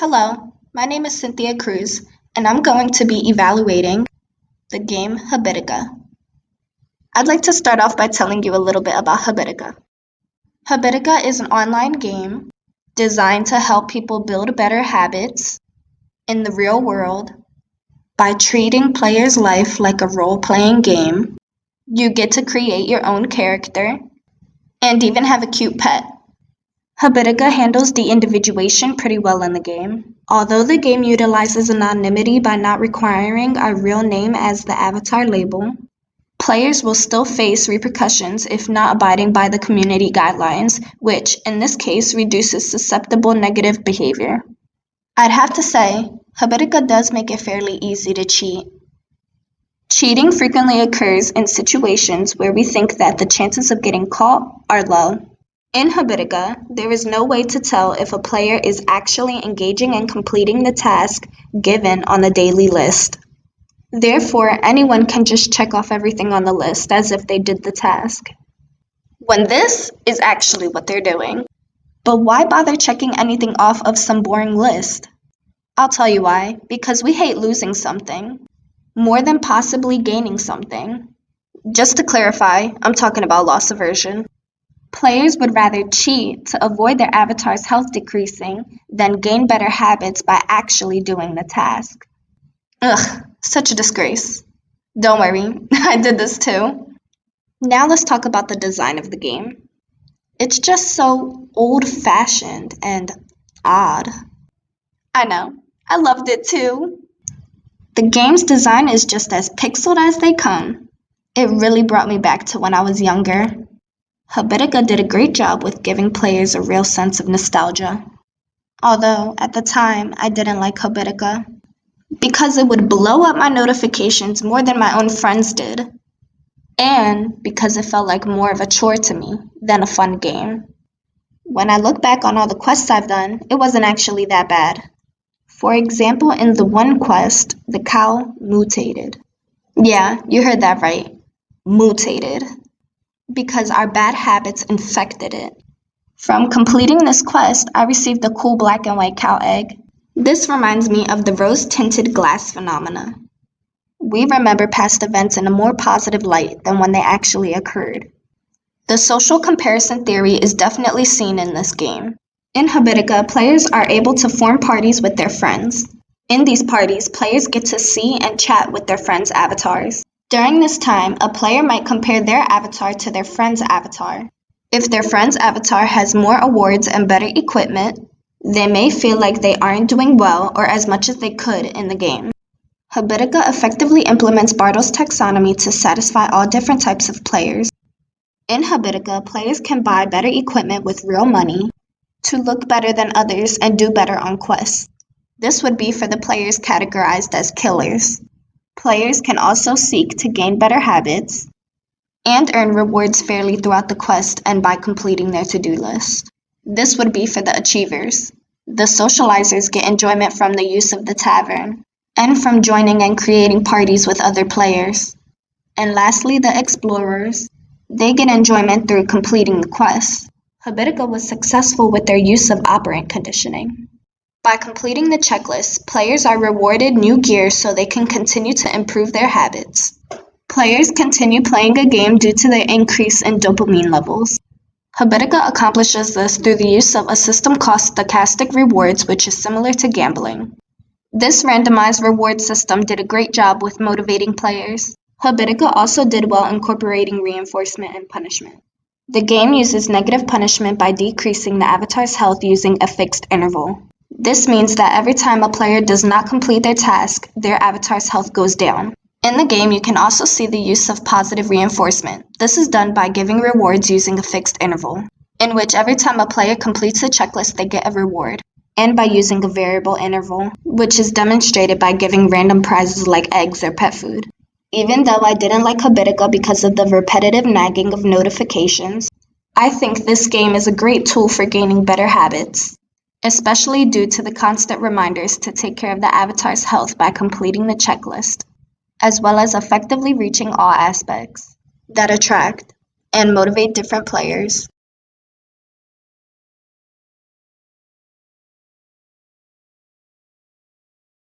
Hello, my name is Cynthia Cruz, and I'm going to be evaluating the game Habitica. I'd like to start off by telling you a little bit about Habitica. Habitica is an online game designed to help people build better habits in the real world by treating players' life like a role-playing game. You get to create your own character and even have a cute pet. Habitica handles de-individuation pretty well in the game. Although the game utilizes anonymity by not requiring our real name as the avatar label, players will still face repercussions if not abiding by the community guidelines, which, in this case, reduces susceptible negative behavior. I'd have to say, Habitica does make it fairly easy to cheat. Cheating frequently occurs in situations where we think that the chances of getting caught are low. In Habitica, there is no way to tell if a player is actually engaging in completing the task given on the daily list. Therefore, anyone can just check off everything on the list as if they did the task, when this is actually what they're doing. But why bother checking anything off of some boring list? I'll tell you why. Because we hate losing something, more than possibly gaining something. Just to clarify, I'm talking about loss aversion. Players would rather cheat to avoid their avatar's health decreasing than gain better habits by actually doing the task. Ugh, such a disgrace. Don't worry, I did this too. Now let's talk about the design of the game. It's just so old-fashioned and odd. I know, I loved it too. The game's design is just as pixeled as they come. It really brought me back to when I was younger. Habitica did a great job with giving players a real sense of nostalgia. Although, at the time, I didn't like Habitica, because it would blow up my notifications more than my own friends did, and because it felt like more of a chore to me than a fun game. When I look back on all the quests I've done, it wasn't actually that bad. For example, in the one quest, the cow mutated. Yeah, you heard that right. Mutated. Because our bad habits infected it. From completing this quest, I received a cool black and white cow egg. This reminds me of the rose-tinted glass phenomena. We remember past events in a more positive light than when they actually occurred. The social comparison theory is definitely seen in this game. In Habitica, players are able to form parties with their friends. In these parties, players get to see and chat with their friends' avatars. During this time, a player might compare their avatar to their friend's avatar. If their friend's avatar has more awards and better equipment, they may feel like they aren't doing well or as much as they could in the game. Habitica effectively implements Bartle's taxonomy to satisfy all different types of players. In Habitica, players can buy better equipment with real money to look better than others and do better on quests. This would be for the players categorized as killers. Players can also seek to gain better habits and earn rewards fairly throughout the quest and by completing their to-do list. This would be for the achievers. The socializers get enjoyment from the use of the tavern and from joining and creating parties with other players. And lastly, the explorers. They get enjoyment through completing the quest. Habitica was successful with their use of operant conditioning. By completing the checklist, players are rewarded new gear so they can continue to improve their habits. Players continue playing a game due to their increase in dopamine levels. Habitica accomplishes this through the use of a system called stochastic rewards, which is similar to gambling. This randomized reward system did a great job with motivating players. Habitica also did well incorporating reinforcement and punishment. The game uses negative punishment by decreasing the avatar's health using a fixed interval. This means that every time a player does not complete their task, their avatar's health goes down. In the game, you can also see the use of positive reinforcement. This is done by giving rewards using a fixed interval, in which every time a player completes a checklist, they get a reward, and by using a variable interval, which is demonstrated by giving random prizes like eggs or pet food. Even though I didn't like Habitica because of the repetitive nagging of notifications, I think this game is a great tool for gaining better habits, especially due to the constant reminders to take care of the avatar's health by completing the checklist, as well as effectively reaching all aspects that attract and motivate different players.